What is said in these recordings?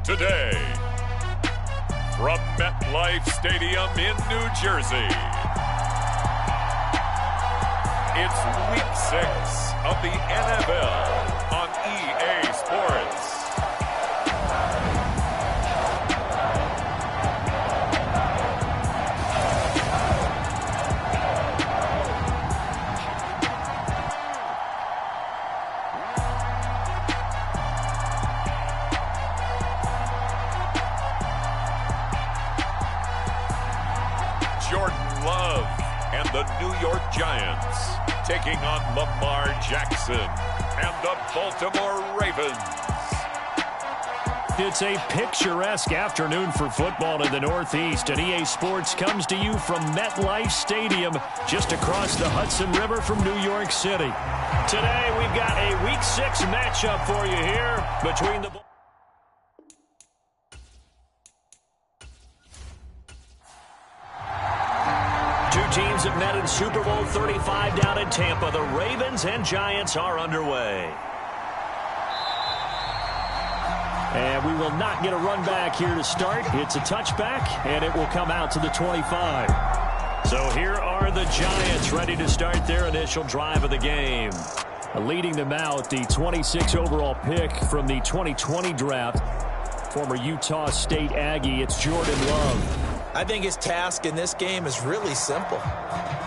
today. From MetLife Stadium in New Jersey, it's Week 6 of the NFL on EA Sports. Jordan Love and the New York Giants taking on Lamar Jackson and the Baltimore Ravens. It's a picturesque afternoon for football in the Northeast, and EA Sports comes to you from MetLife Stadium just across the Hudson River from New York City. Today we've got a Week 6 matchup for you here between the teams have met in Super Bowl 35 down in Tampa. The Ravens and Giants are underway. And we will not get a run back here to start. It's a touchback, and it will come out to the 25. So here are the Giants ready to start their initial drive of the game. Leading them out, the 26 overall pick from the 2020 draft, former Utah State Aggie, it's Jordan Love. I think his task in this game is really simple.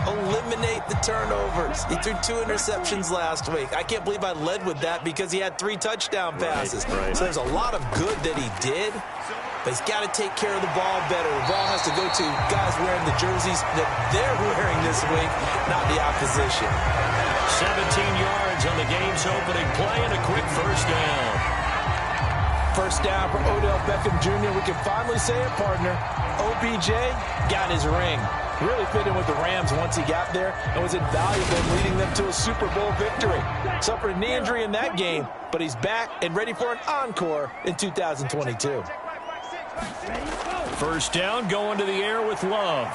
Eliminate the turnovers. He threw 2 interceptions last week. I can't believe I led with that because he had 3 touchdown passes. Right. So there's a lot of good that he did, but he's got to take care of the ball better. The ball has to go to guys wearing the jerseys that they're wearing this week, not the opposition. 17 yards on the game's opening play and a quick first down. First down for Odell Beckham Jr. We can finally say it, partner. OBJ got his ring. Really fit in with the Rams once he got there and was invaluable in leading them to a Super Bowl victory. Suffered a knee injury in that game, but he's back and ready for an encore in 2022. First down, going to the air with Love.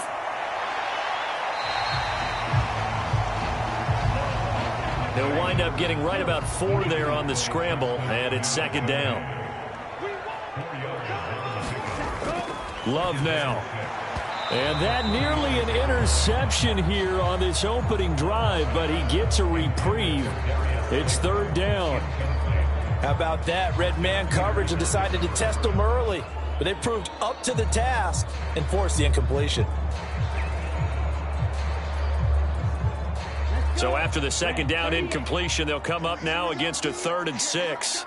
They'll wind up getting right about 4 there on the scramble, and it's second down. Love now. And that nearly an interception here on this opening drive, but he gets a reprieve. It's third down. How about that? Red man coverage and decided to test them early, but they proved up to the task and forced the incompletion. So after the second down incompletion, they'll come up now against a 3rd and 6.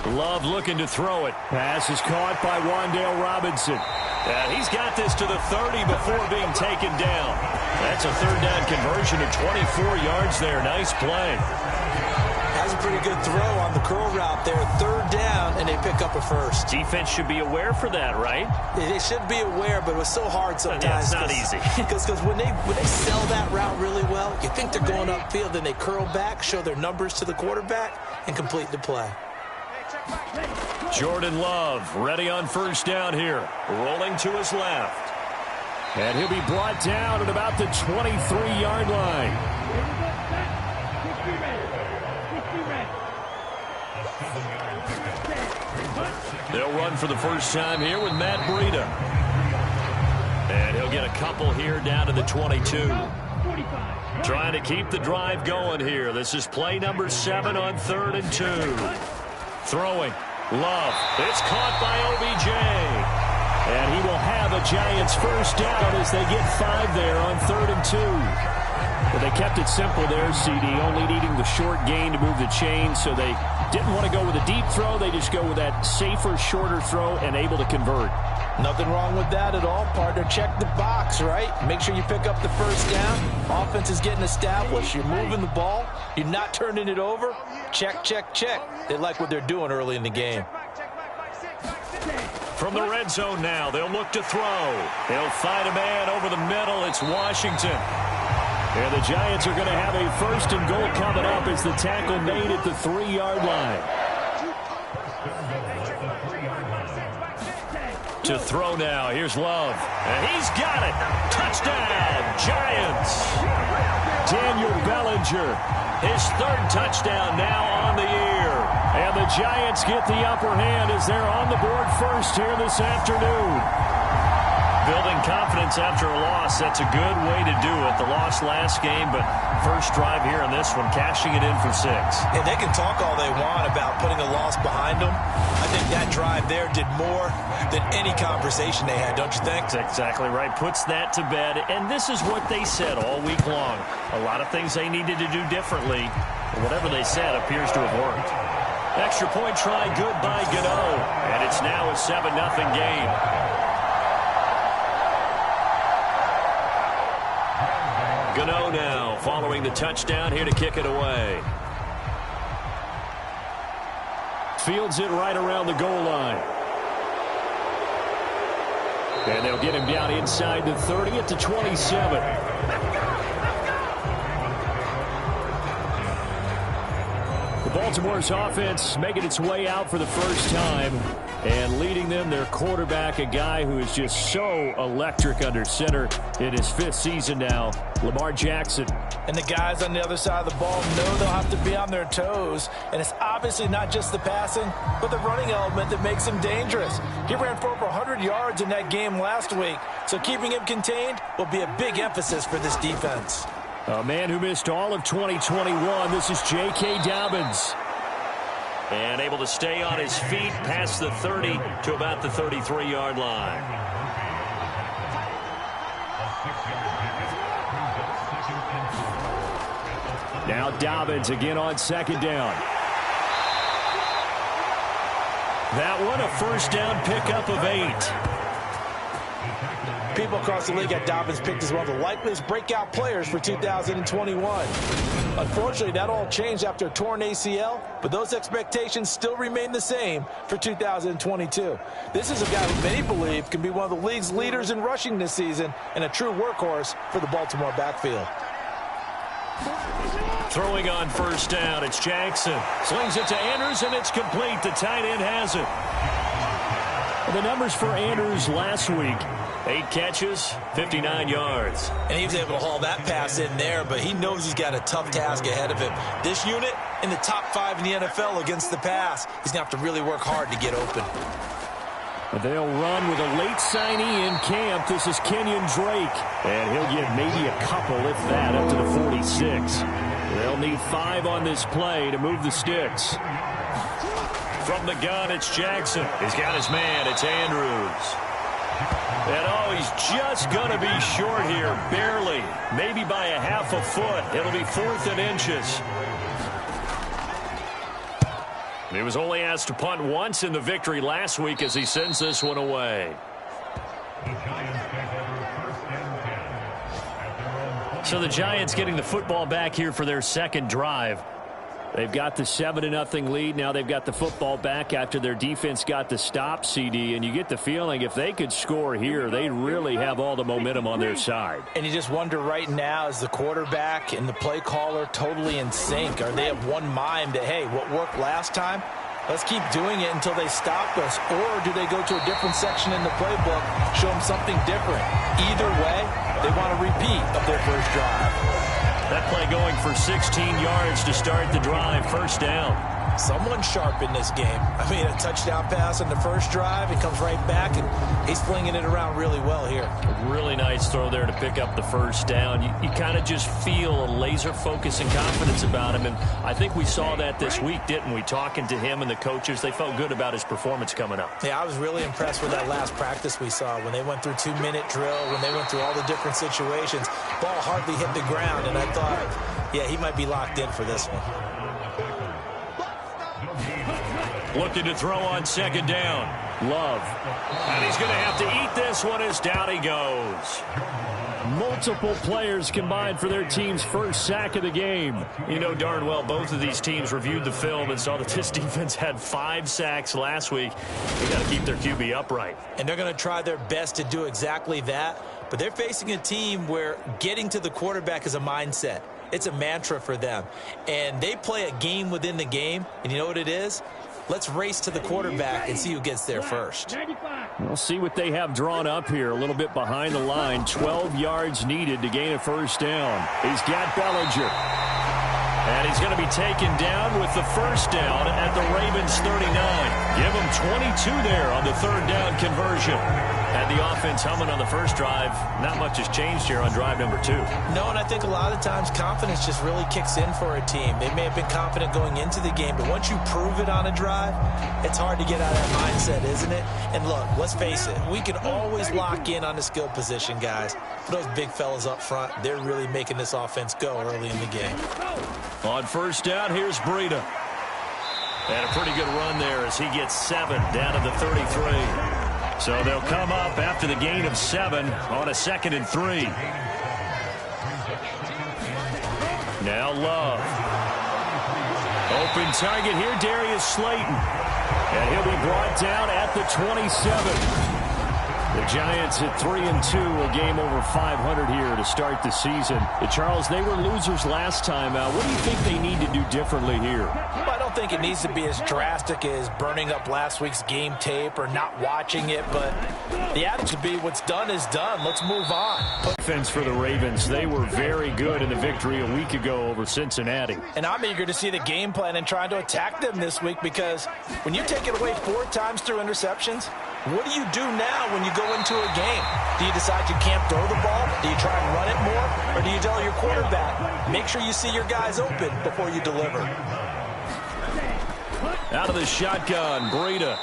Love looking to throw it. Pass is caught by Wan'Dale Robinson. And he's got this to the 30 before being taken down. That's a third down conversion of 24 yards there. Nice play. Has a pretty good throw on the curl route there. Third down, and they pick up a first. Defense should be aware for that, right? They should be aware, but it was so hard sometimes. Yeah, it's not easy. Because when they sell that route really well, you think they're going upfield, then they curl back, show their numbers to the quarterback, and complete the play. Jordan Love ready on first down here. Rolling to his left. And he'll be brought down at about the 23-yard line. They'll run for the first time here with Matt Breida. And he'll get a couple here down to the 22. Trying to keep the drive going here. This is play number 7 on 3rd and 2. Throwing. Love. It's caught by OBJ. And he will have a Giants first down as they get 5 there on 3rd and 2. But they kept it simple there, CD, only needing the short gain to move the chain, so they didn't want to go with a deep throw. They just go with that safer, shorter throw and able to convert. Nothing wrong with that at all, partner. Check the box, right? Make sure you pick up the first down. Offense is getting established. You're moving the ball. You're not turning it over. Check, check, check. They like what they're doing early in the game. From the red zone now, they'll look to throw. They'll find a man over the middle. It's Washington. And the Giants are going to have a first and goal coming up as the tackle made at the 3-yard line. To throw now. Here's Love. And he's got it. Touchdown, Giants. Daniel Bellinger. His 3rd touchdown now on the year. And the Giants get the upper hand as they're on the board first here this afternoon. Building confidence after a loss, that's a good way to do it. The loss last game, but first drive here in this one, cashing it in for 6. And they can talk all they want about putting a loss behind them. I think that drive there did more than any conversation they had, don't you think? That's exactly right. Puts that to bed. And this is what they said all week long. A lot of things they needed to do differently. But whatever they said appears to have worked. Extra point try good by Gano. And it's now a 7-0 game. Gano now following the touchdown here to kick it away. Fields it right around the goal line. And they'll get him down inside the 30 at the 27. Baltimore's offense making its way out for the first time and leading them, their quarterback, a guy who is just so electric under center in his 5th season now, Lamar Jackson. And the guys on the other side of the ball know they'll have to be on their toes. And it's obviously not just the passing, but the running element that makes him dangerous. He ran for over 100 yards in that game last week, so keeping him contained will be a big emphasis for this defense. A man who missed all of 2021, this is J.K. Dobbins. And able to stay on his feet past the 30 to about the 33-yard line. Now Dobbins again on second down. That one a first down pickup of 8. People across the league had Dobbins picked as one of the likeliest breakout players for 2021. Unfortunately, that all changed after a torn ACL, but those expectations still remain the same for 2022. This is a guy who many believe can be one of the league's leaders in rushing this season and a true workhorse for the Baltimore backfield. Throwing on first down, it's Jackson. Slings it to Andrews, and it's complete. The tight end has it. The numbers for Andrews last week. 8 catches, 59 yards. And he was able to haul that pass in there, but he knows he's got a tough task ahead of him. This unit in the top 5 in the NFL against the pass. He's going to have to really work hard to get open. They'll run with a late signee in camp. This is Kenyon Drake. And he'll get maybe a couple, if that, up to the 46. They'll need 5 on this play to move the sticks. From the gun, it's Jackson. He's got his man. It's Andrews. And oh, he's just going to be short here, barely. Maybe by a half a foot. It'll be 4th and inches. He was only asked to punt once in the victory last week as he sends this one away. So the Giants getting the football back here for their second drive. They've got the 7-0 lead. Now they've got the football back after their defense got the stop, CD. And you get the feeling if they could score here, they really have all the momentum on their side. And you just wonder right now, is the quarterback and the play caller totally in sync? Are they of one mind that, hey, what worked last time, let's keep doing it until they stop us? Or do they go to a different section in the playbook, show them something different? Either way, they want a repeat of their first drive. That play going for 16 yards to start the drive. First down. Someone sharp in this game. I mean, a touchdown pass on the first drive. It comes right back, and he's flinging it around really well here. A really nice throw there to pick up the first down. You kind of just feel a laser focus and confidence about him, and I think we saw that this week, didn't we? Talking to him and the coaches, they felt good about his performance coming up. Yeah, I was really impressed with that last practice we saw when they went through 2-minute drill, when they went through all the different situations. Ball hardly hit the ground, and I thought, yeah, he might be locked in for this one. Looking to throw on second down. Love. And he's going to have to eat this one as down he goes. Multiple players combined for their team's first sack of the game. You know darn well both of these teams reviewed the film and saw that this defense had 5 sacks last week. They got to keep their QB upright. And they're going to try their best to do exactly that. But they're facing a team where getting to the quarterback is a mindset. It's a mantra for them. And they play a game within the game. And you know what it is? Let's race to the quarterback and see who gets there first. We'll see what they have drawn up here. A little bit behind the line. 12 yards needed to gain a first down. He's got Bellinger. And he's going to be taken down with the first down at the Ravens 39. Give him 22 there on the third down conversion. Had the offense humming on the first drive. Not much has changed here on drive number 2. No, and I think a lot of times confidence just really kicks in for a team. They may have been confident going into the game, but once you prove it on a drive, it's hard to get out of that mindset, isn't it? And look, let's face it, we can always lock in on the skill position, guys. For those big fellas up front, they're really making this offense go early in the game. On first down, here's Breida. And a pretty good run there as he gets 7 down to the 33. So they'll come up after the gain of 7 on a 2nd and 3. Now Love. Open target here, Darius Slayton. And he'll be brought down at the 27. The Giants at 3-2, a game over 500 here to start the season. Charles, they were losers last time out. What do you think they need to do differently here? Well, I don't think it needs to be as drastic as burning up last week's game tape or not watching it, but the attitude would be what's done is done. Let's move on. Defense for the Ravens. They were very good in the victory a week ago over Cincinnati. And I'm eager to see the game plan and trying to attack them this week, because when you take it away 4 times through interceptions, what do you do now when you go into a game? Do you decide you can't throw the ball? Do you try and run it more? Or do you tell your quarterback, make sure you see your guys open before you deliver? Out of the shotgun, Breida.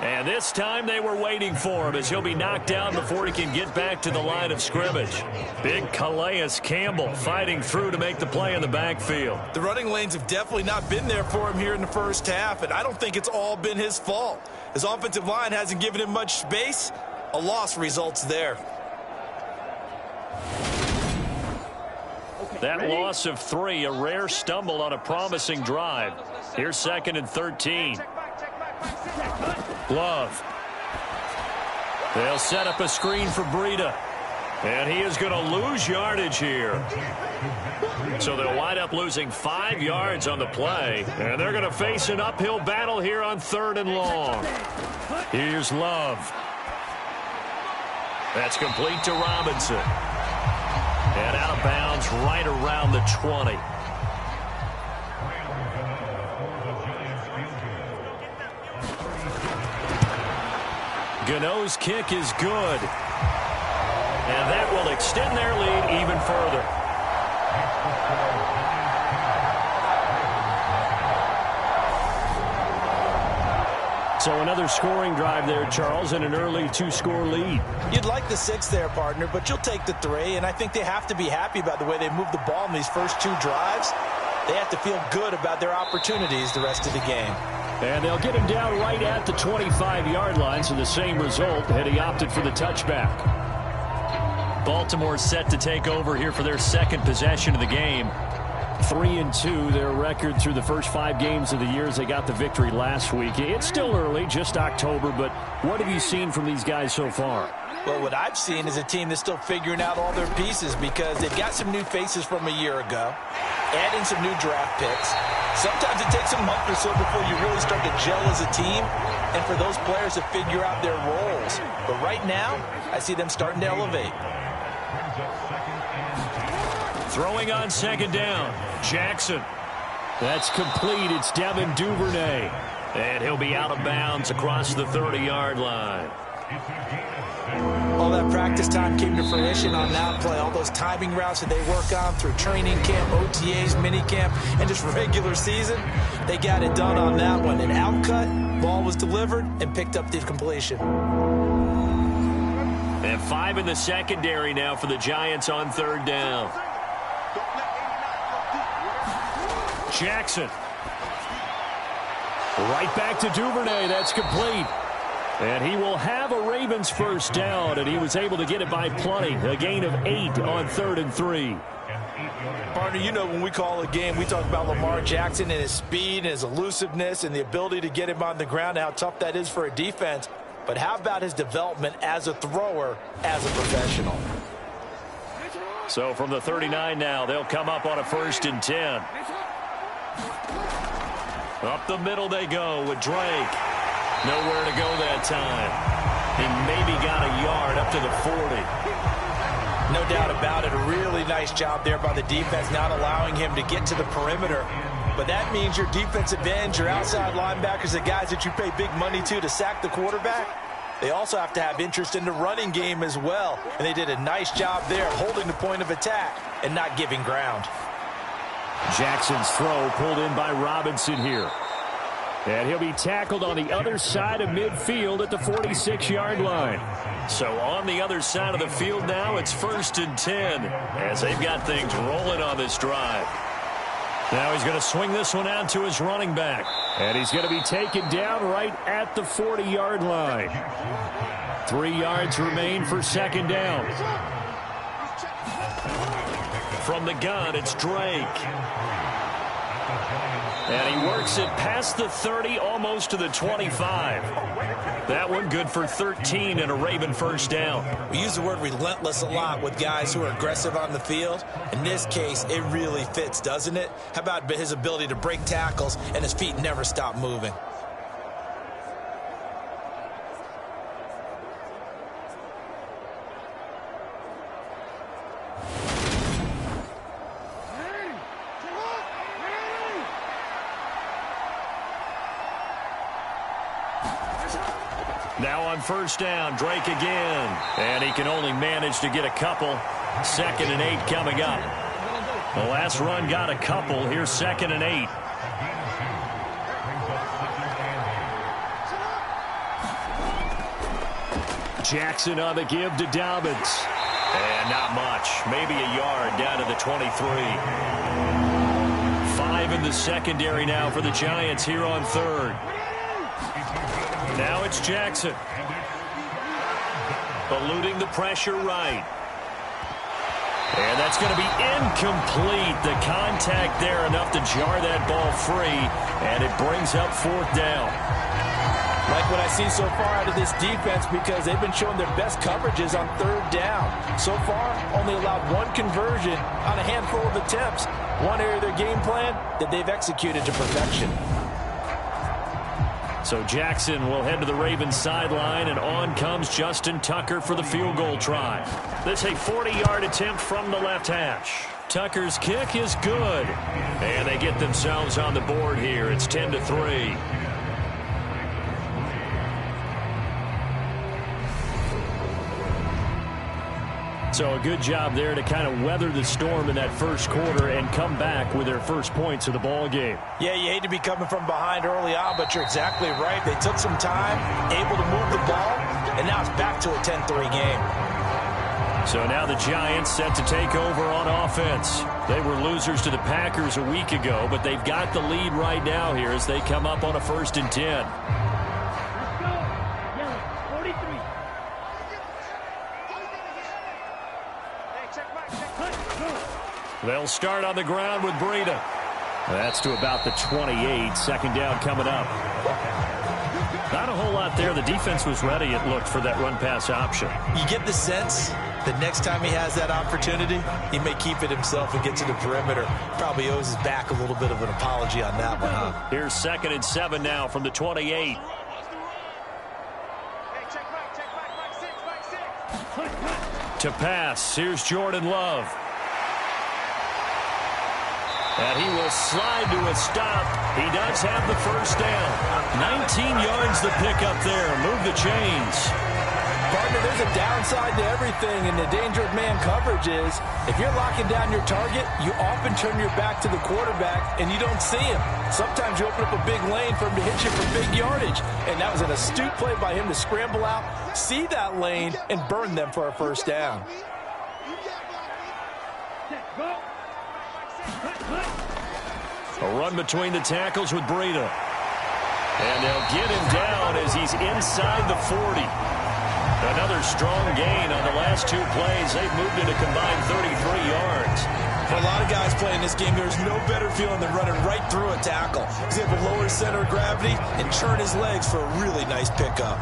And this time they were waiting for him as he'll be knocked down before he can get back to the line of scrimmage. Big Calais Campbell fighting through to make the play in the backfield. The running lanes have definitely not been there for him here in the first half, and I don't think it's all been his fault. His offensive line hasn't given him much space. A loss results there. That loss of 3, a rare stumble on a promising drive. Here's 2nd and 13. Love. They'll set up a screen for Breida. And he is going to lose yardage here. So they'll wind up losing 5 yards on the play. And they're going to face an uphill battle here on 3rd and long. Here's Love. That's complete to Robinson. And out of bounds right around the 20. Gano's kick is good. And that will extend their lead even further. So another scoring drive there, Charles, and an early 2-score lead. You'd like the 6 there, partner, but you'll take the 3, and I think they have to be happy about the way they moved the ball in these first 2 drives. They have to feel good about their opportunities the rest of the game. And they'll get him down right at the 25-yard line, so the same result, had he opted for the touchback. Baltimore set to take over here for their 2nd possession of the game. 3-2, their record through the first 5 games of the year as they got the victory last week. It's still early, just October, but what have you seen from these guys so far? Well, what I've seen is a team that's still figuring out all their pieces, because they've got some new faces from a year ago, adding some new draft picks. Sometimes it takes a month or so before you really start to gel as a team, and for those players to figure out their roles. But right now, I see them starting to elevate. Throwing on 2nd down, Jackson. That's complete. It's Devin Duvernay. And he'll be out of bounds across the 30-yard line. All that practice time came to fruition on that play. All those timing routes that they work on through training camp, OTAs, minicamp, and just regular season, they got it done on that one. An outcut, ball was delivered, and picked up the completion. And 5 in the secondary now for the Giants on 3rd down. Jackson. Right back to Duvernay. That's complete. And he will have a Ravens first down, and he was able to get it by plenty. A gain of 8 on 3rd and 3. Partner, you know when we call a game, we talk about Lamar Jackson and his speed and his elusiveness and the ability to get him on the ground, how tough that is for a defense. But how about his development as a thrower, as a professional? So from the 39 now, they'll come up on a 1st and 10. Up the middle they go with Drake. Nowhere to go that time. He maybe got a yard up to the 40. No doubt about it. A really nice job there by the defense, not allowing him to get to the perimeter. But that means your defensive ends, your outside linebackers, the guys that you pay big money to sack the quarterback, they also have to have interest in the running game as well. And they did a nice job there holding the point of attack and not giving ground. Jackson's throw pulled in by Robinson here. And he'll be tackled on the other side of midfield at the 46-yard line. So on the other side of the field now, it's 1st and 10 as they've got things rolling on this drive. Now he's going to swing this one out to his running back. And he's going to be taken down right at the 40-yard line. 3 yards remain for 2nd down. From the gun, it's Drake. And he works it past the 30, almost to the 25. That one good for 13 and a Raven 1st down. We use the word relentless a lot with guys who are aggressive on the field. In this case, it really fits, doesn't it? How about his ability to break tackles and his feet never stop moving? Now on 1st down, Drake again. And he can only manage to get a couple. 2nd and 8 coming up. The last run got a couple. Here's 2nd and 8. Jackson on the give to Dobbins. And not much. Maybe a yard down to the 23. 5 in the secondary now for the Giants here on 3rd. Now it's Jackson. Eluding the pressure right. And that's going to be incomplete. The contact there enough to jar that ball free. And it brings up 4th down. Like what I see so far out of this defense, because they've been showing their best coverages on 3rd down. So far, only allowed 1 conversion on a handful of attempts. One area of their game plan that they've executed to perfection. So Jackson will head to the Ravens sideline, and on comes Justin Tucker for the field goal try. This a 40-yard attempt from the left hash. Tucker's kick is good. And they get themselves on the board here. It's 10-3. So a good job there to kind of weather the storm in that 1st quarter and come back with their first points of the ball game. Yeah, you hate to be coming from behind early on, but you're exactly right. They took some time, able to move the ball, and now it's back to a 10-3 game. So now the Giants set to take over on offense. They were losers to the Packers a week ago, but they've got the lead right now here as they come up on a 1st and 10. They'll start on the ground with Breida. That's to about the 28. 2nd down coming up. Not a whole lot there. The defense was ready, it looked, for that run-pass option. You get the sense that next time he has that opportunity, he may keep it himself and get to the perimeter. Probably owes his back a little bit of an apology on that one, huh? Here's 2nd and 7 now from the 28. To pass, here's Jordan Love. And he will slide to a stop. He does have the 1st down. 19 yards to pick up there. Move the chains. Partner, there's a downside to everything, and the danger of man coverage is if you're locking down your target, you often turn your back to the quarterback, and you don't see him. Sometimes you open up a big lane for him to hit you for big yardage, and that was an astute play by him to scramble out, see that lane, and burn them for a 1st down. A run between the tackles with Breida. And they'll get him down as he's inside the 40. Another strong gain on the last 2 plays. They've moved it a combined 33 yards. For a lot of guys playing this game, there's no better feeling than running right through a tackle. He's able to lower his center of gravity and turn his legs for a really nice pickup.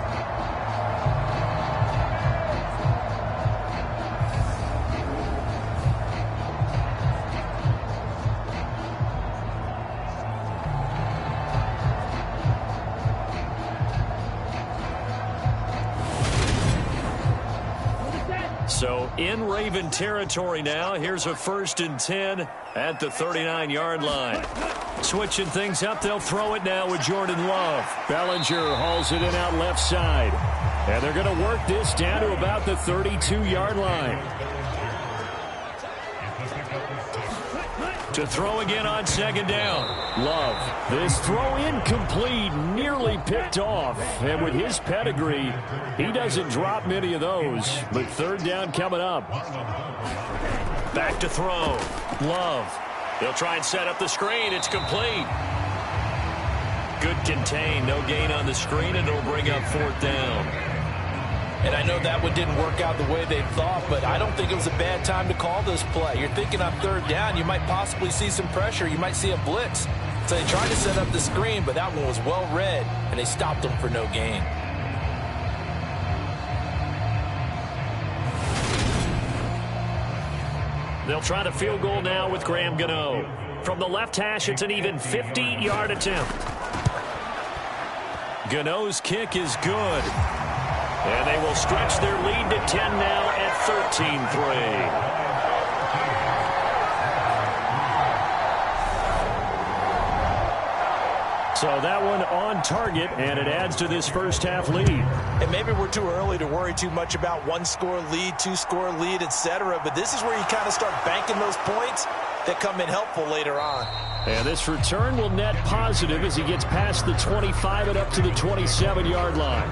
So in Raven territory now. Here's a 1st and 10 at the 39-yard line. Switching things up, they'll throw it now with Jordan Love. Bellinger hauls it in out left side. And they're going to work this down to about the 32-yard line. To throw again on 2nd down. Love. This throw incomplete, nearly picked off. And with his pedigree, he doesn't drop many of those. But 3rd down coming up. Back to throw. Love. They'll try and set up the screen. It's complete. Good contain. No gain on the screen, and it'll bring up 4th down. And I know that one didn't work out the way they thought, but I don't think it was a bad time to call this play. You're thinking on 3rd down, you might possibly see some pressure. You might see a blitz. So they tried to set up the screen, but that one was well read, and they stopped them for no gain. They'll try the field goal now with Graham Gano. From the left hash, it's an even 50-yard attempt. Gano's kick is good. And they will stretch their lead to 10 now at 13-3. So that one on target, and it adds to this first half lead. And maybe we're too early to worry too much about 1-score lead, 2-score lead, etc. But this is where you kind of start banking those points that come in helpful later on. And this return will net positive as he gets past the 25 and up to the 27-yard line.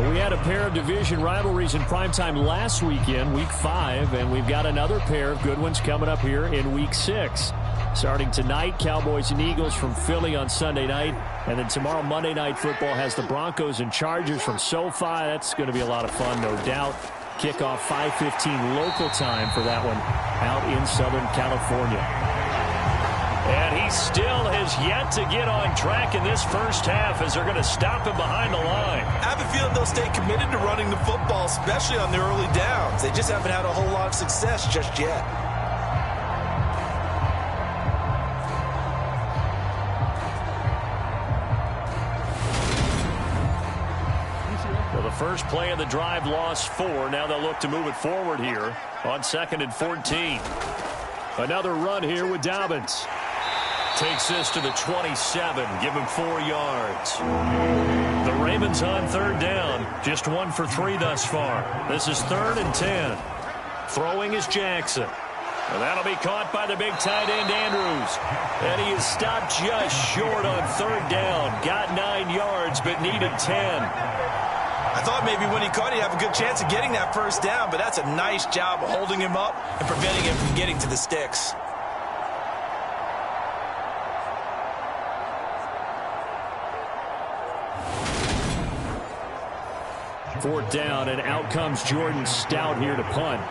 We had a pair of division rivalries in primetime last weekend, Week 5, and we've got another pair of good ones coming up here in Week 6. Starting tonight, Cowboys and Eagles from Philly on Sunday night. And then tomorrow, Monday Night Football has the Broncos and Chargers from SoFi. That's going to be a lot of fun, no doubt. Kickoff 5:15 local time for that one out in Southern California. And he still has yet to get on track in this first half as they're going to stop him behind the line. I have a feeling they'll stay committed to running the football, especially on the early downs. They just haven't had a whole lot of success just yet. First play of the drive lost 4. Now they'll look to move it forward here on 2nd and 14. Another run here with Dobbins. Takes this to the 27. Give him 4 yards. The Ravens on 3rd down. Just 1 for 3 thus far. This is 3rd and 10. Throwing is Jackson. And that'll be caught by the big tight end Andrews. And he is stopped just short on 3rd down. Got 9 yards but needed 10. I thought maybe when he caught, he'd have a good chance of getting that first down, but that's a nice job of holding him up and preventing him from getting to the sticks. Fourth down, and out comes Jordan Stout here to punt.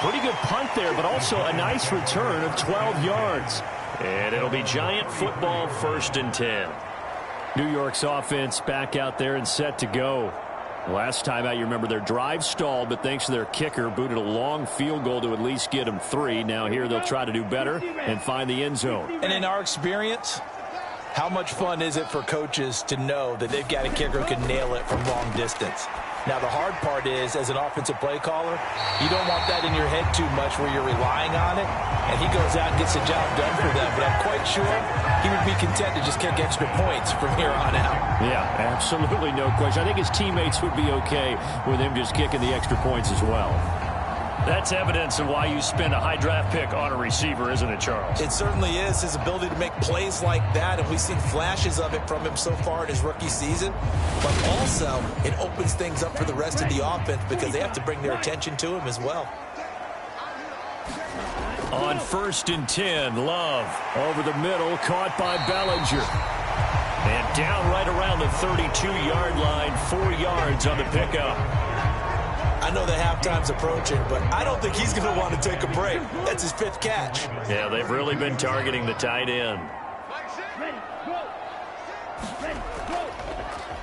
Pretty good punt there, but also a nice return of 12 yards. And it'll be Giant football 1st and 10. New York's offense back out there and set to go. Last time out, you remember their drive stalled, but thanks to their kicker, booted a long field goal to at least get them 3. Now here they'll try to do better and find the end zone. And in our experience, how much fun is it for coaches to know that they've got a kicker who can nail it from long distance? Now, the hard part is, as an offensive play caller, you don't want that in your head too much where you're relying on it, and he goes out and gets the job done for them. But I'm quite sure he would be content to just kick extra points from here on out. Yeah, absolutely no question. I think his teammates would be okay with him just kicking the extra points as well. That's evidence of why you spend a high draft pick on a receiver, isn't it, Charles? It certainly is. His ability to make plays like that, and we've seen flashes of it from him so far in his rookie season. But also, it opens things up for the rest of the offense because they have to bring their attention to him as well. On 1st and 10, Love over the middle, caught by Bellinger. And down right around the 32-yard line, 4 yards on the pickup. I know that halftime's approaching, but I don't think he's going to want to take a break. That's his 5th catch. Yeah, they've really been targeting the tight end.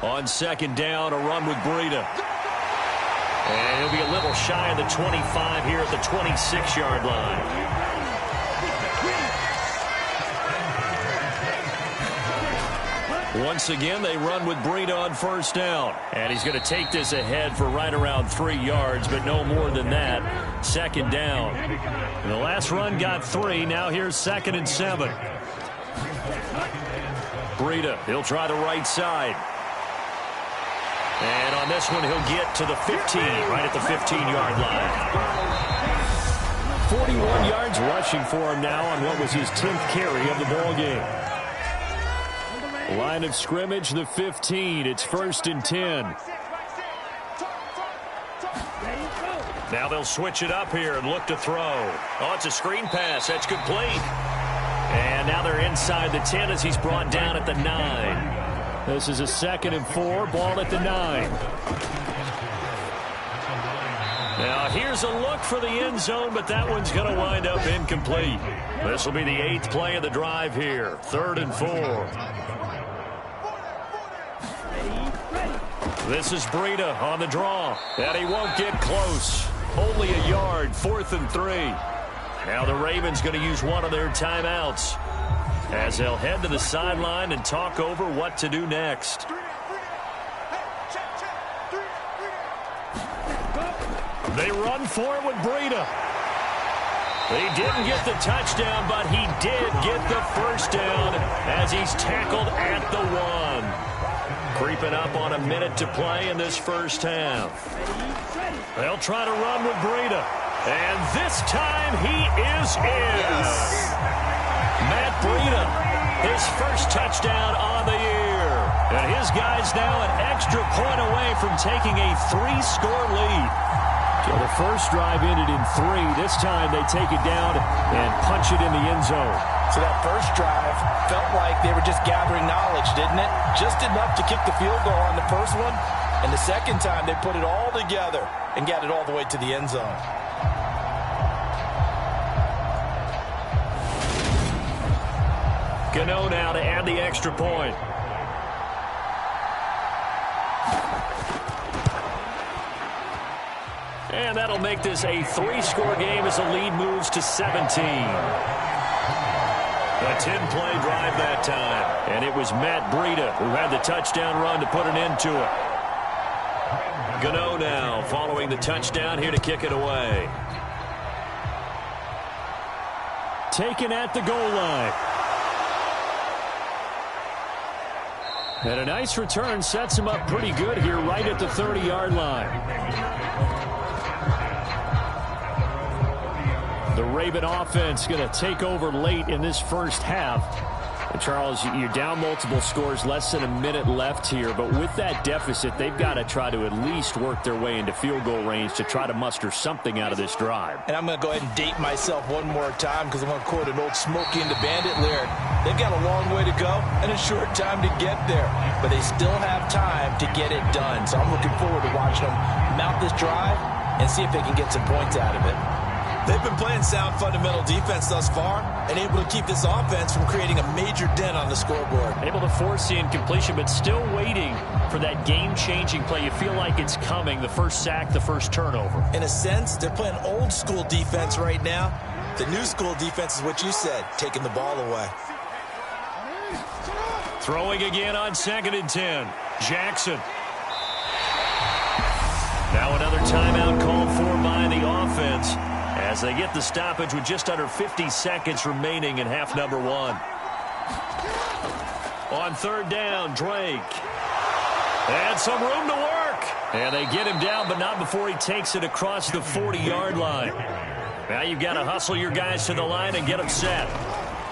On 2nd down, a run with Breida. And he'll be a little shy of the 25 here at the 26-yard line. Once again, they run with Breida on first down. And he's going to take this ahead for right around 3 yards, but no more than that. Second down. And the last run got 3. Now here's 2nd and 7. Breida, he'll try the right side. And on this one, he'll get to the 15, right at the 15-yard line. 41 yards rushing for him now on what was his 10th carry of the ball game. Line of scrimmage, the 15. It's 1st and 10. Now they'll switch it up here and look to throw. Oh, it's a screen pass. That's complete. And now they're inside the 10 as he's brought down at the 9. This is a 2nd and 4. Ball at the 9. Now here's a look for the end zone, but that one's going to wind up incomplete. This will be the 8th play of the drive here. 3rd and 4. This is Breida on the draw, and he won't get close. Only a yard, 4th and 3. Now the Ravens going to use one of their timeouts as they'll head to the sideline and talk over what to do next. They run for it with Breida. He didn't get the touchdown, but he did get the first down as he's tackled at the 1. Creeping up on a minute to play in this first half. They'll try to run with Breida. And this time he is in. Matt Breida, his first touchdown on the year. And his guys now an extra point away from taking a 3-score lead. So the first drive ended in 3. This time they take it down and punch it in the end zone. So that first drive felt like they were just gathering knowledge, didn't it? Just enough to kick the field goal on the first one. And the second time they put it all together and got it all the way to the end zone. Gano now to add the extra point. And that'll make this a 3-score game as the lead moves to 17. A 10-play drive that time. And it was Matt Breida who had the touchdown run to put an end to it. Gano now following the touchdown here to kick it away. Taken at the goal line. And a nice return sets him up pretty good here right at the 30-yard line. The Raven offense going to take over late in this first half. And Charles, you're down multiple scores, less than a minute left here. But with that deficit, they've got to try to at least work their way into field goal range to try to muster something out of this drive. And I'm going to go ahead and date myself one more time because I'm going to quote an old Smokey and the Bandit lyric. They've got a long way to go and a short time to get there. But they still have time to get it done. So I'm looking forward to watching them mount this drive and see if they can get some points out of it. They've been playing sound fundamental defense thus far and able to keep this offense from creating a major dent on the scoreboard. Able to force the incompletion, but still waiting for that game-changing play. You feel like it's coming, the first sack, the first turnover. In a sense, they're playing old-school defense right now. The new school defense is what you said, taking the ball away. Throwing again on 2nd and 10. Jackson. Now another timeout called for by the offense as they get the stoppage with just under 50 seconds remaining in half number 1. On 3rd down, Drake. And some room to work. And they get him down, but not before he takes it across the 40-yard line. Now you've got to hustle your guys to the line and get them set.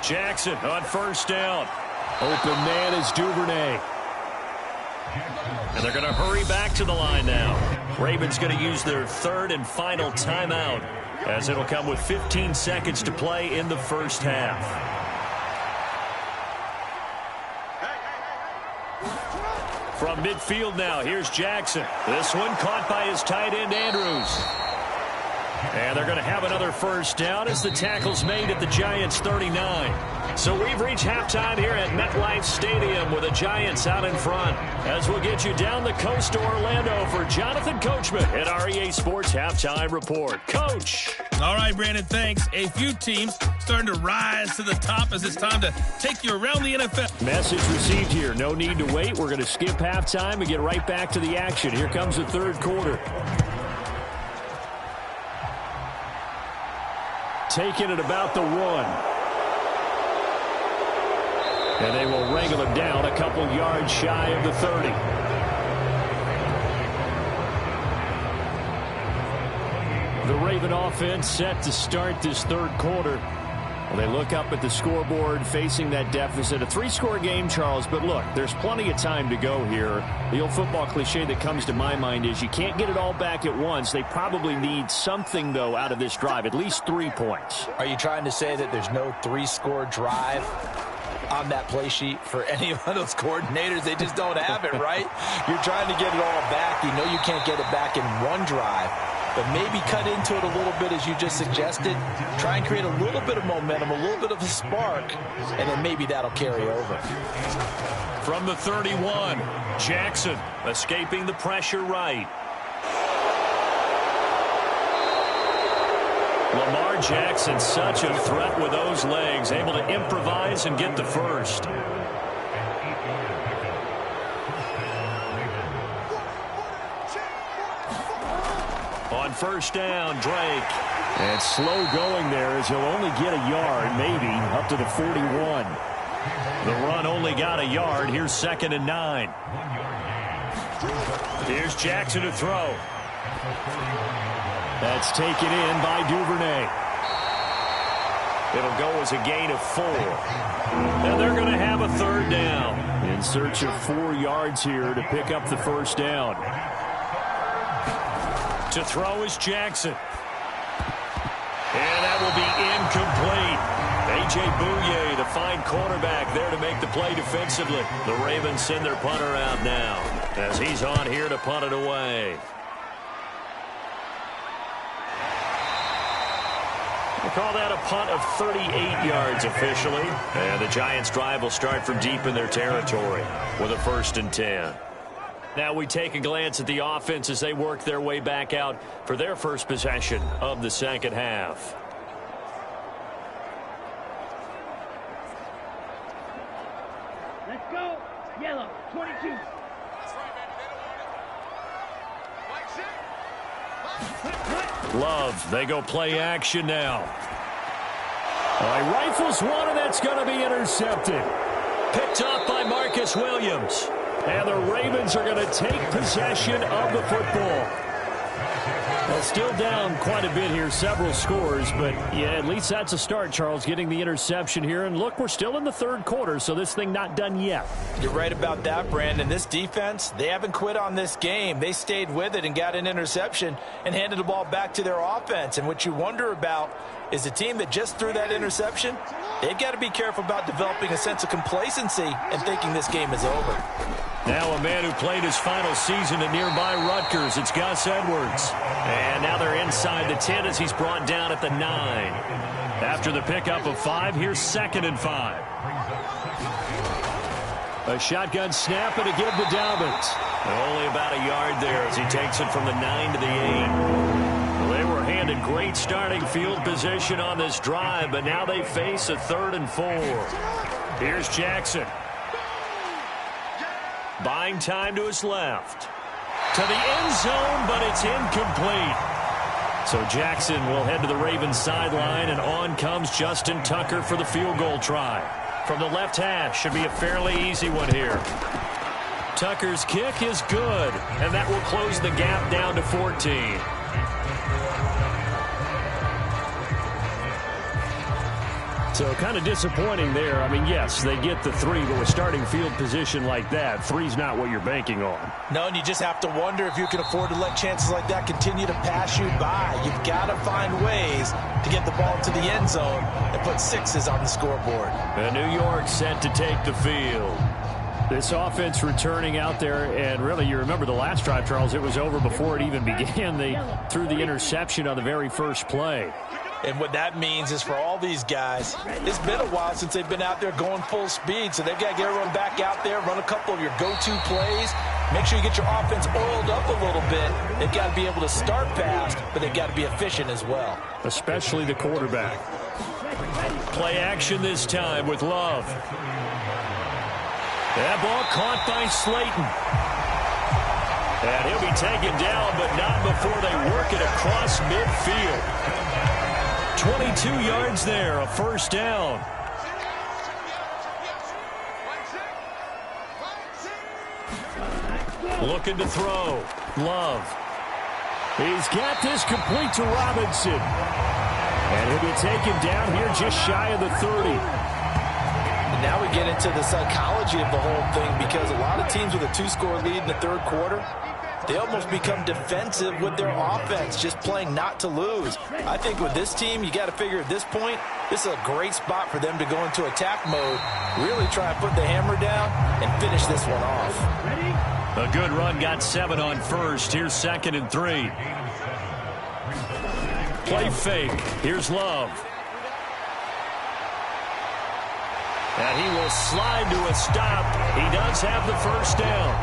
Jackson on 1st down. Open man is Duvernay. And they're going to hurry back to the line now. Ravens going to use their 3rd and final timeout as it'll come with 15 seconds to play in the first half. From midfield now, here's Jackson. This one caught by his tight end, Andrews. And they're going to have another first down as the tackle's made at the Giants' 39. So we've reached halftime here at MetLife Stadium with the Giants out in front. As we'll get you down the coast to Orlando for Jonathan Coachman at our EA Sports Halftime Report. Coach. All right, Brandon, thanks. A few teams starting to rise to the top as it's time to take you around the NFL. Message received here. No need to wait. We're going to skip halftime and get right back to the action. Here comes the third quarter. Taking it about the 1. And they will wrangle him down a couple yards shy of the 30. The Raven offense set to start this third quarter. Well, they look up at the scoreboard facing that deficit. A 3-score game, Charles, but look, there's plenty of time to go here. The old football cliche that comes to my mind is you can't get it all back at once. They probably need something, though, out of this drive, at least 3 points. Are you trying to say that there's no 3-score drive on that play sheet for any of those coordinators? They just don't have it, right? You're trying to get it all back. You know you can't get it back in one drive. But maybe cut into it a little bit, as you just suggested. Try and create a little bit of momentum, a little bit of a spark, and then maybe that'll carry over. From the 31, Jackson escaping the pressure right. Lamar Jackson, such a threat with those legs, able to improvise and get the first. On first down, Drake. And slow going there as he'll only get a yard, maybe, up to the 41. The run only got a yard. Here's 2nd and 9. Here's Jackson to throw. That's taken in by Duvernay. It'll go as a gain of 4. And they're going to have a third down. In search of 4 yards here to pick up the first down. To throw is Jackson. And that will be incomplete. A.J. Bouye, the fine cornerback, there to make the play defensively. The Ravens send their punter out now as he's on here to punt it away. We'll call that a punt of 38 yards officially. And the Giants' drive will start from deep in their territory with a 1st and 10. Now we take a glance at the offense as they work their way back out for their first possession of the second half. Let's go. Yellow, 22. Love, they go play action now. All right, rifles one, and that's going to be intercepted. Picked up by Marcus Williams. And the Ravens are going to take possession of the football. Well, still down quite a bit here, several scores, but yeah, at least that's a start, Charles, getting the interception here. And look, we're still in the third quarter, so this thing not done yet. You're right about that, Brandon. This defense, they haven't quit on this game. They stayed with it and got an interception and handed the ball back to their offense. And what you wonder about is the team that just threw that interception, they've got to be careful about developing a sense of complacency and thinking this game is over. Now a man who played his final season at nearby Rutgers. It's Gus Edwards. And now they're inside the 10 as he's brought down at the 9. After the pickup of 5, here's 2nd and 5. A shotgun snap and a give to Dobbins. Only about a yard there as he takes it from the 9 to the 8. Well, they were handed great starting field position on this drive, but now they face a 3rd and 4. Here's Jackson. Buying time to his left. To the end zone, but it's incomplete. So Jackson will head to the Ravens sideline, and on comes Justin Tucker for the field goal try. From the left hash, should be a fairly easy one here. Tucker's kick is good, and that will close the gap down to 14. So kind of disappointing there. I mean, yes, they get the 3, but with starting field position like that, 3's not what you're banking on. No, and you just have to wonder if you can afford to let chances like that continue to pass you by. You've got to find ways to get the ball to the end zone and put 6s on the scoreboard. And New York set to take the field. This offense returning out there, and really you remember the last drive, Charles, it was over before it even began. They threw the interception on the very first play. And what that means is for all these guys, it's been a while since they've been out there going full speed, so they've got to get everyone back out there, run a couple of your go-to plays, make sure you get your offense oiled up a little bit. They've got to be able to start fast, but they've got to be efficient as well. Especially the quarterback. Play action this time with Love. That ball caught by Slayton. And he'll be taken down, but not before they work it across midfield. 22 yards there, a first down. Looking to throw. Love. He's got this complete to Robinson. And he'll be taken down here just shy of the 30. And now we get into the psychology of the whole thing, because a lot of teams with a 2-score lead in the third quarter, they almost become defensive with their offense, just playing not to lose. I think with this team, you got to figure at this point, this is a great spot for them to go into attack mode, really try and put the hammer down and finish this one off. A good run, got 7 on first. Here's 2nd and 3. Play fake. Here's Love. And he will slide to a stop. He does have the first down.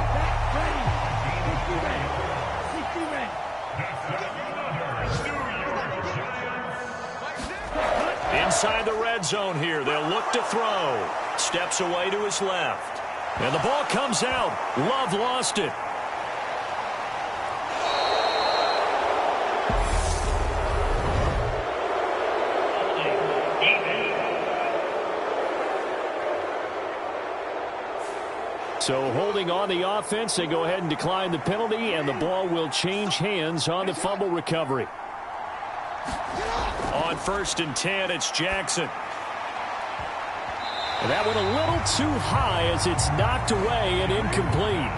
Inside the red zone here. They'll look to throw. Steps away to his left. And the ball comes out. Love lost it. So holding on the offense, they go ahead and decline the penalty, and the ball will change hands on the fumble recovery. On 1st and 10, it's Jackson. And that went a little too high as it's knocked away and incomplete.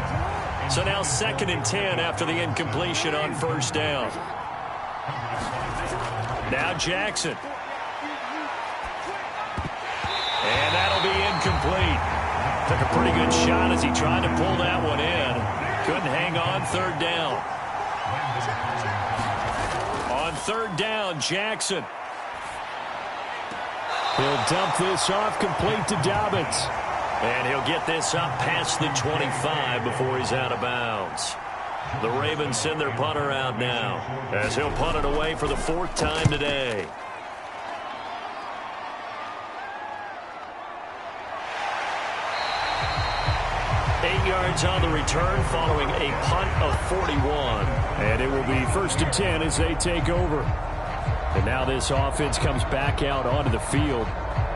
So now 2nd and 10 after the incompletion on 1st down. Now Jackson. And that'll be incomplete. Took a pretty good shot as he tried to pull that one in. Couldn't hang on 3rd down. On 3rd down, Jackson. He'll dump this off complete to Dobbins. And he'll get this up past the 25 before he's out of bounds. The Ravens send their punter out now as he'll punt it away for the 4th time today. Yards on the return following a punt of 41. And it will be 1st and 10 as they take over. And now this offense comes back out onto the field.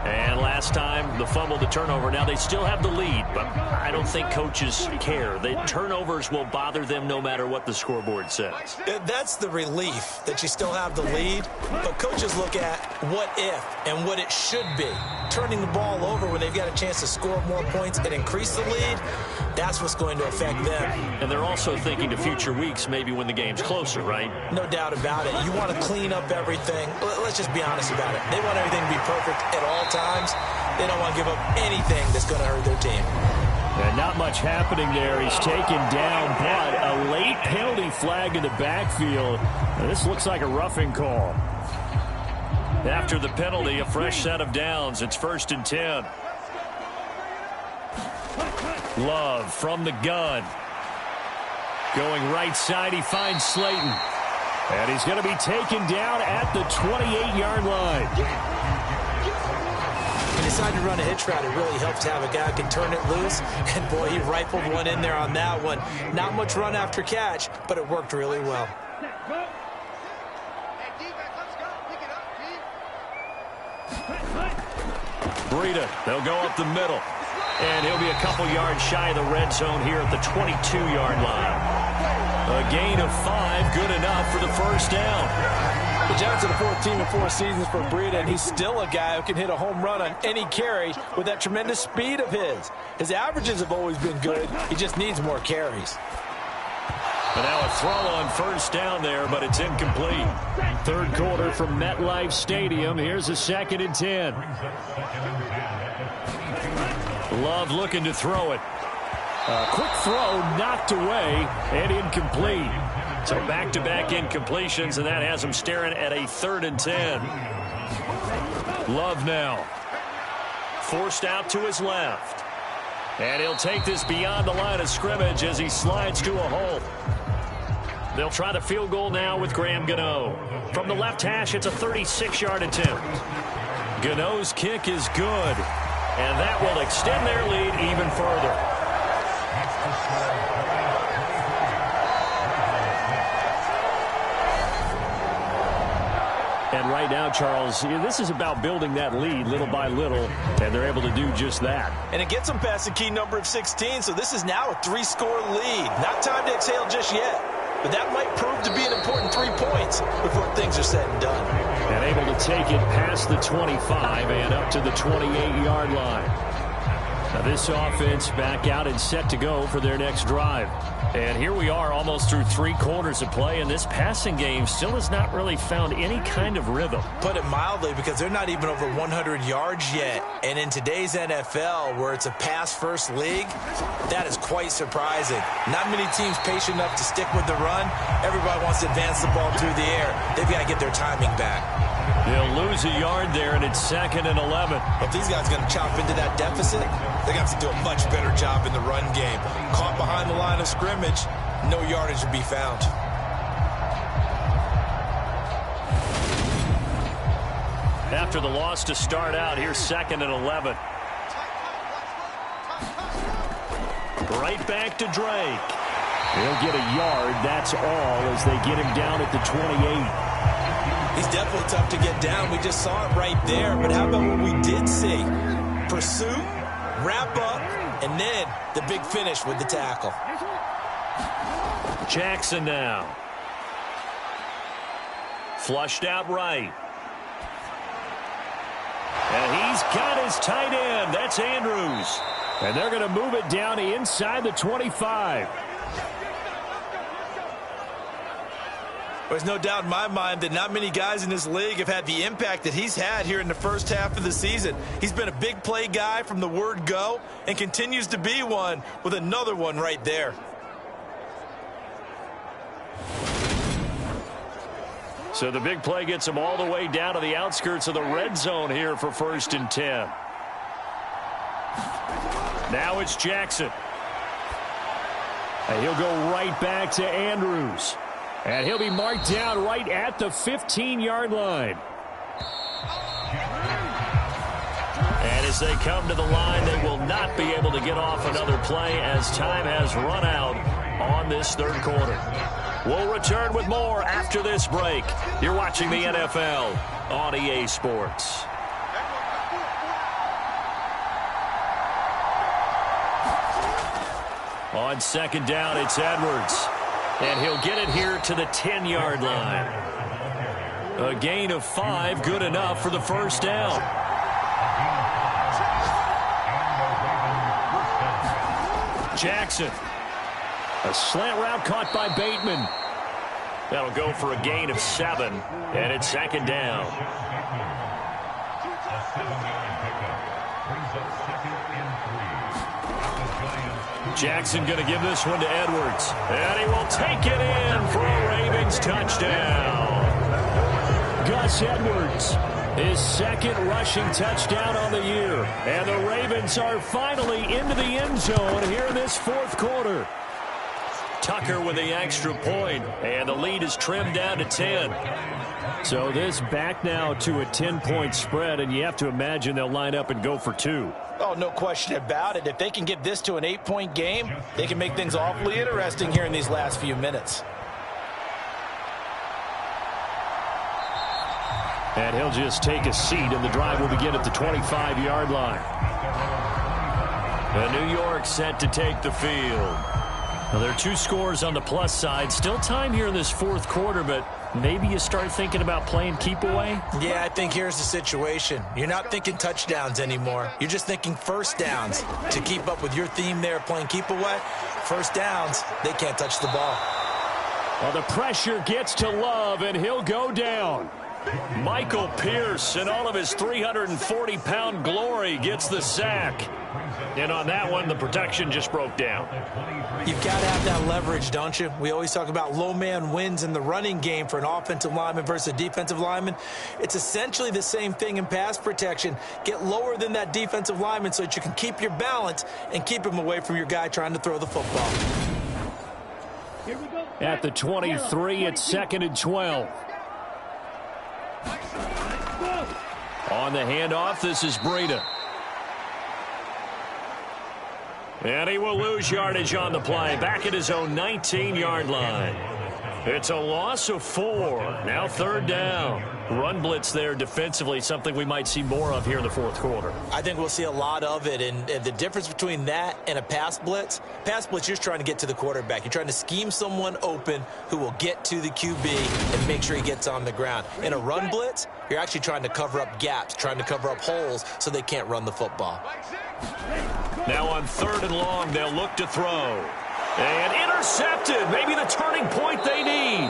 And last time, the fumble, the turnover. Now they still have the lead, but I don't think coaches care. The turnovers will bother them no matter what the scoreboard says. That's the relief that you still have the lead, but coaches look at what if and what it should be. Turning the ball over when they've got a chance to score more points and increase the lead, that's what's going to affect them. And they're also thinking to future weeks, maybe when the game's closer, right? No doubt about it. You want to clean up everything. Let's just be honest about it. They want everything to be perfect at all times. They don't want to give up anything that's going to hurt their team. And not much happening there. He's taken down, but a late penalty flag in the backfield. Now, this looks like a roughing call. After the penalty, a fresh set of downs. It's 1st and 10. Love from the gun. Going right side, he finds Slayton. And he's going to be taken down at the 28-yard line. When you decide to run a hitch route, it really helps to have a guy who can turn it loose. And, boy, he rifled one in there on that one. Not much run after catch, but it worked really well. Breida, they'll go up the middle. And he'll be a couple yards shy of the red zone here at the 22-yard line. A gain of 5, good enough for the first down. The Giants are the 4th team in 4 seasons for Breida, and he's still a guy who can hit a home run on any carry with that tremendous speed of his. His averages have always been good. He just needs more carries. And now a throw on 1st down there, but it's incomplete. 3rd quarter from MetLife Stadium. Here's a 2nd and 10. Love looking to throw it. Quick throw knocked away and incomplete. So back-to-back incompletions, and that has him staring at a 3rd and 10. Love now. Forced out to his left. And he'll take this beyond the line of scrimmage as he slides to a hole. They'll try the field goal now with Graham Gano. From the left hash, it's a 36-yard attempt. Gano's kick is good, and that will extend their lead even further. And right now, Charles, this is about building that lead little by little, and they're able to do just that. And it gets them past the key number of 16, so this is now a 3-score lead. Not time to exhale just yet, but that might prove to be an important 3 points before things are said and done. And able to take it past the 25 and up to the 28-yard line. Now this offense back out and set to go for their next drive. And here we are almost through 3 quarters of play, and this passing game still has not really found any kind of rhythm. Put it mildly, because they're not even over 100 yards yet. And in today's NFL, where it's a pass-first league, that is quite surprising. Not many teams patient enough to stick with the run. Everybody wants to advance the ball through the air. They've got to get their timing back. They'll lose a yard there, and it's 2nd and 11. If these guys are going to chop into that deficit, they got to do a much better job in the run game. Caught behind the line of scrimmage, no yardage to be found. After the loss to start out, here's 2nd and 11. Right back to Drake. He'll get a yard, that's all, as they get him down at the 28. He's definitely tough to get down. We just saw it right there. But how about what we did see? Pursuit, wrap up, and then the big finish with the tackle. Jackson now. Flushed out right. And he's got his tight end. That's Andrews. And they're going to move it down inside the 25. There's no doubt in my mind that not many guys in this league have had the impact that he's had here in the first half of the season. He's been a big play guy from the word go and continues to be one with another one right there. So the big play gets him all the way down to the outskirts of the red zone here for 1st and 10. Now it's Jackson. And he'll go right back to Andrews. And he'll be marked down right at the 15-yard line. And as they come to the line, they will not be able to get off another play as time has run out on this 3rd quarter. We'll return with more after this break. You're watching the NFL on EA Sports. On 2nd down, it's Edwards. And he'll get it here to the 10-yard line. A gain of 5, good enough for the 1st down. Jackson. A slant route caught by Bateman. That'll go for a gain of 7, and it's 2nd down. Jackson going to give this one to Edwards. And he will take it in for a Ravens touchdown. Gus Edwards, his 2nd rushing touchdown on the year. And the Ravens are finally into the end zone here in this 4th quarter. Tucker with the extra point, and the lead is trimmed down to 10. So this back now to a 10-point spread, and you have to imagine they'll line up and go for 2. Oh, no question about it. If they can get this to an 8-point game, they can make things awfully interesting here in these last few minutes. And he'll just take a seat, and the drive will begin at the 25-yard line. New York set to take the field. Now, there are 2 scores on the plus side. Still time here in this 4th quarter, but maybe you start thinking about playing keep away? Yeah, I think here's the situation. You're not thinking touchdowns anymore. You're just thinking 1st downs. To keep up with your theme there, playing keep away, 1st downs, they can't touch the ball. Well, the pressure gets to Love, and he'll go down. Michael Pierce, in all of his 340-pound glory, gets the sack. And on that one, the protection just broke down. You've got to have that leverage, don't you? We always talk about low man wins in the running game for an offensive lineman versus a defensive lineman. It's essentially the same thing in pass protection. Get lower than that defensive lineman so that you can keep your balance and keep him away from your guy trying to throw the football. Here we go. At the 23, it's 2nd and 12. On the handoff, this is Breida. And he will lose yardage on the play, back at his own 19-yard line. It's a loss of 4. Now 3rd down. Run blitz there defensively, something we might see more of here in the 4th quarter. I think we'll see a lot of it, and the difference between that and a pass blitz, you're just trying to get to the quarterback. You're trying to scheme someone open who will get to the QB and make sure he gets on the ground. In a run blitz, you're actually trying to cover up gaps, trying to cover up holes so they can't run the football. Now on 3rd and long, they'll look to throw. And intercepted, maybe the turning point they need.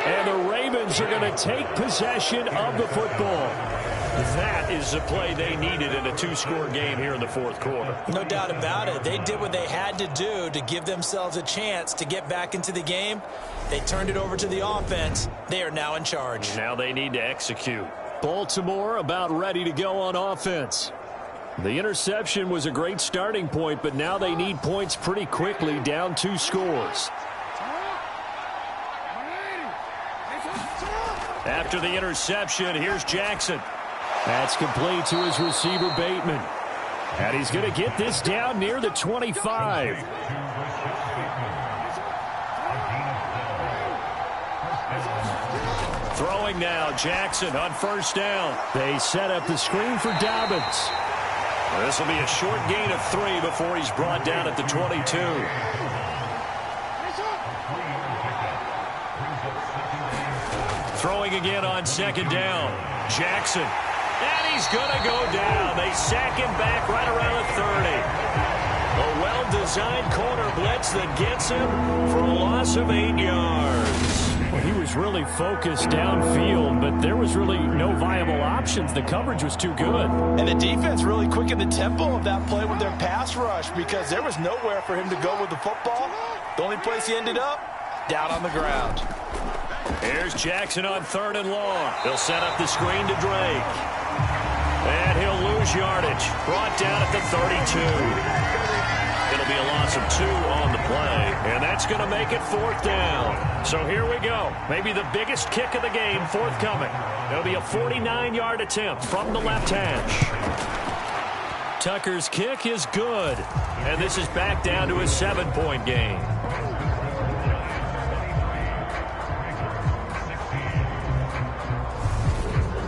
And the Ravens are going to take possession of the football. That is the play they needed in a 2-score game here in the 4th quarter. No doubt about it. They did what they had to do to give themselves a chance to get back into the game. They turned it over to the offense. They are now in charge. Now they need to execute. Baltimore about ready to go on offense. The interception was a great starting point, but now they need points pretty quickly, down 2 scores. After the interception, here's Jackson. That's complete to his receiver, Bateman. And he's going to get this down near the 25. Throwing now, Jackson on 1st down. They set up the screen for Dobbins. This will be a short gain of 3 before he's brought down at the 22. Throwing again on 2nd down. Jackson. And he's going to go down. They sack him back right around the 30. A well-designed corner blitz that gets him for a loss of 8 yards. Well, he was really focused downfield, but there was really no viable options. The coverage was too good. And the defense really quickened the tempo of that play with their pass rush because there was nowhere for him to go with the football. The only place he ended up, down on the ground. Here's Jackson on 3rd and long. He'll set up the screen to Drake. And he'll lose yardage. Brought down at the 32. It'll be a loss of 2 on the play. And that's going to make it 4th down. So here we go. Maybe the biggest kick of the game forthcoming. It'll be a 49-yard attempt from the left hash. Tucker's kick is good. And this is back down to a 7-point game.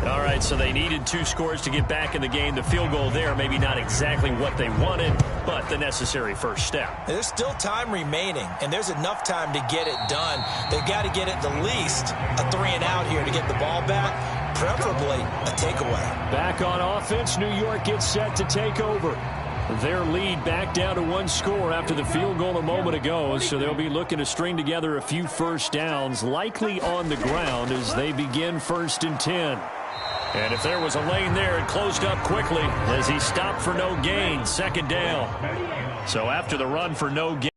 All right, so they needed 2 scores to get back in the game. The field goal there, maybe not exactly what they wanted, but the necessary first step. There's still time remaining, and there's enough time to get it done. They've got to get at the least a 3-and-out here to get the ball back, preferably a takeaway. Back on offense, New York gets set to take over. Their lead back down to 1 score after the field goal a moment ago, so they'll be looking to string together a few first downs, likely on the ground as they begin 1st and 10. And if there was a lane there, it closed up quickly as he stopped for no gain, 2nd down. So after the run for no gain,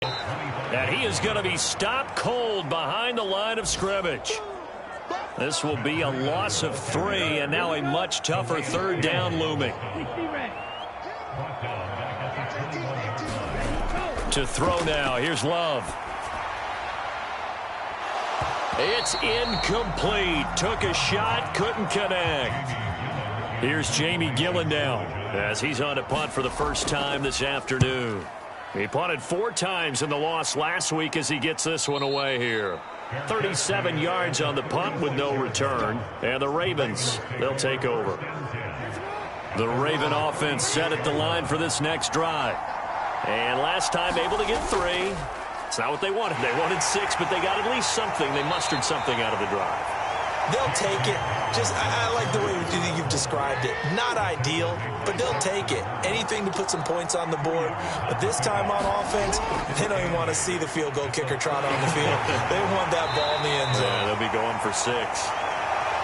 and he is going to be stopped cold behind the line of scrimmage. This will be a loss of 3, and now a much tougher 3rd down looming. To throw now, here's Love. It's incomplete. Took a shot, couldn't connect. Here's Jamie Gillen now as he's on to punt for the first time this afternoon. He punted 4 times in the loss last week as he gets this one away here. 37 yards on the punt with no return. And the Ravens, they'll take over. The Raven offense set at the line for this next drive. And last time able to get 3. It's not what they wanted. They wanted 6, but they got at least something. They mustered something out of the drive. They'll take it. I like the way you've described it. Not ideal, but they'll take it. Anything to put some points on the board. But this time on offense, they don't even want to see the field goal kicker trot on the field. They want that ball in the end zone. Yeah, they'll be going for 6.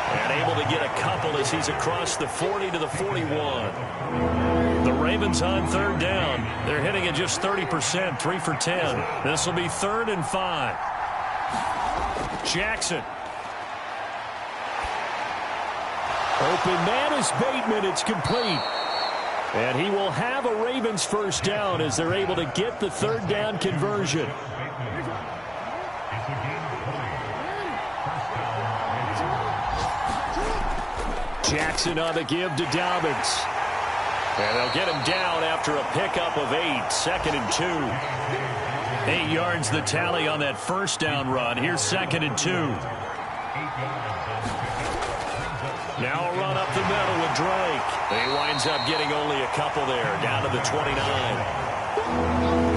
And able to get a couple as he's across the 40 to the 41. The Ravens on 3rd down. They're hitting at just 30%, 3 for 10. This will be 3rd and 5. Jackson. Open man is Bateman. It's complete. And he will have a Ravens first down as they're able to get the 3rd down conversion. Jackson on the give to Dobbins. And they'll get him down after a pickup of 8. 2nd and 2. 8 yards the tally on that first down run. Here's 2nd and 2. Now a run up the middle with Drake. He winds up getting only a couple there, down to the 29.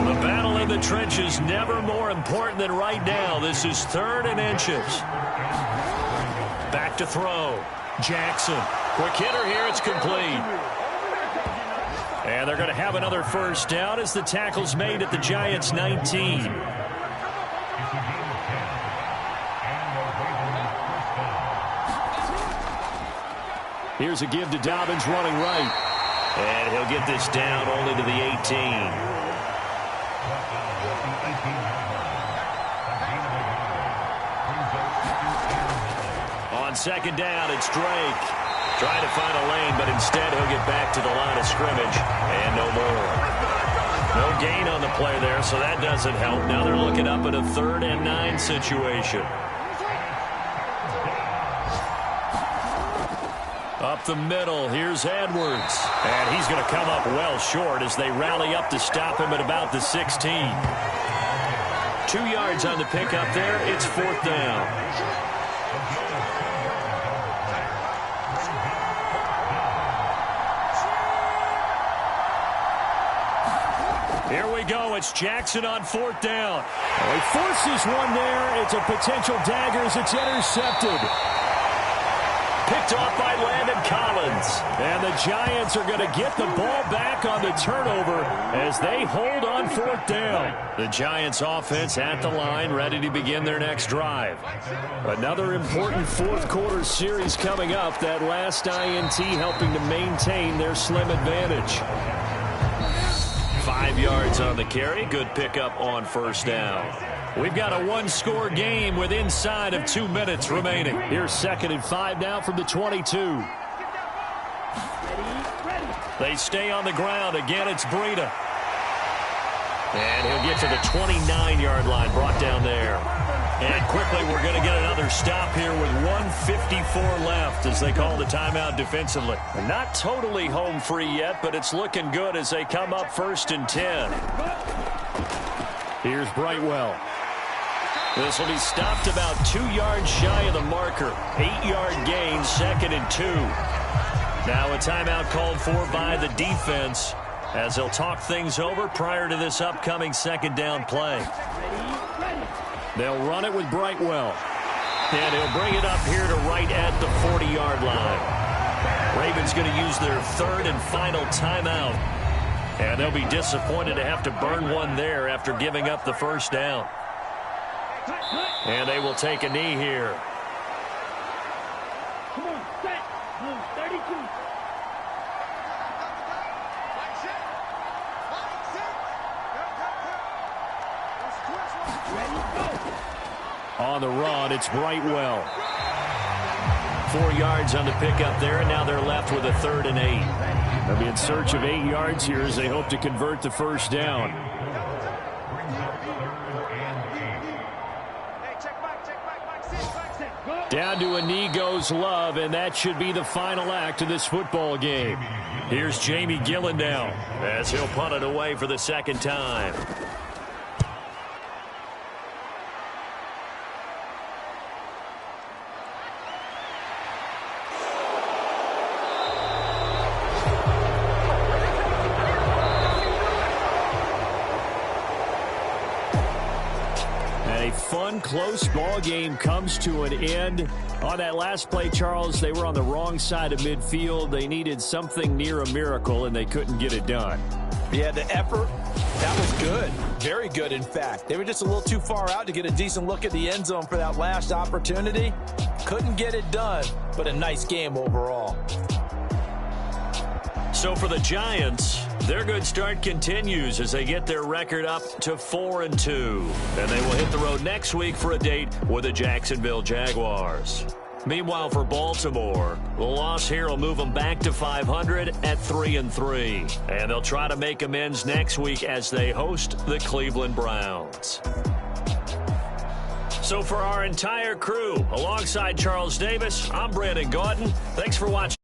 The battle in the trenches never more important than right now. This is 3rd and inches. Back to throw. Jackson. Quick hitter here. It's complete. And they're going to have another first down as the tackle's made at the Giants' 19. Here's a give to Dobbins running right. And he'll get this down only to the 18. On 2nd down, it's Drake. Trying to find a lane, but instead he'll get back to the line of scrimmage. And no more. No gain on the play there, so that doesn't help. Now they're looking up at a 3rd and 9 situation. Up the middle, here's Edwards. And he's going to come up well short as they rally up to stop him at about the 16. 2 yards on the pickup there. It's 4th down. Here we go. It's Jackson on 4th down. He forces one there. It's a potential dagger as it's intercepted. Picked off by Landon Collins. And the Giants are going to get the ball back on the turnover as they hold on 4th down. The Giants offense at the line, ready to begin their next drive. Another important 4th quarter series coming up. That last INT helping to maintain their slim advantage. 5 yards on the carry. Good pickup on first down. We've got a one-score game with inside of 2 minutes remaining. Here's 2nd and 5 now from the 22. They stay on the ground. Again, it's Breida. And he'll get to the 29-yard line, brought down there. And quickly, we're going to get another stop here with 1:54 left as they call the timeout defensively. They're not totally home free yet, but it's looking good as they come up 1st and 10. Here's Brightwell. This will be stopped about 2 yards shy of the marker. 8-yard gain, 2nd and 2. Now a timeout called for by the defense as they'll talk things over prior to this upcoming 2nd down play. They'll run it with Brightwell. And he'll bring it up here to right at the 40-yard line. Ravens going to use their 3rd and final timeout. And they'll be disappointed to have to burn one there after giving up the first down. And they will take a knee here. Come on, set. Move 32. On the run, it's Brightwell. 4 yards on the pickup there, and now they're left with a 3rd and 8. They'll be in search of 8 yards here as they hope to convert the first down. Down to a knee goes Love, and that should be the final act of this football game. Here's Jamie Gillen now as he'll punt it away for the 2nd time. And a fun, close ball game comes to an end. On that last play, Charles, they were on the wrong side of midfield. They needed something near a miracle, and they couldn't get it done. Yeah, the effort, that was good. Very good, in fact. They were just a little too far out to get a decent look at the end zone for that last opportunity. Couldn't get it done, but a nice game overall. So for the Giants, their good start continues as they get their record up to 4-2. And they will hit the road next week for a date with the Jacksonville Jaguars. Meanwhile, for Baltimore, the loss here will move them back to 500 at 3-3. And they'll try to make amends next week as they host the Cleveland Browns. So for our entire crew, alongside Charles Davis, I'm Brandon Gaudin. Thanks for watching.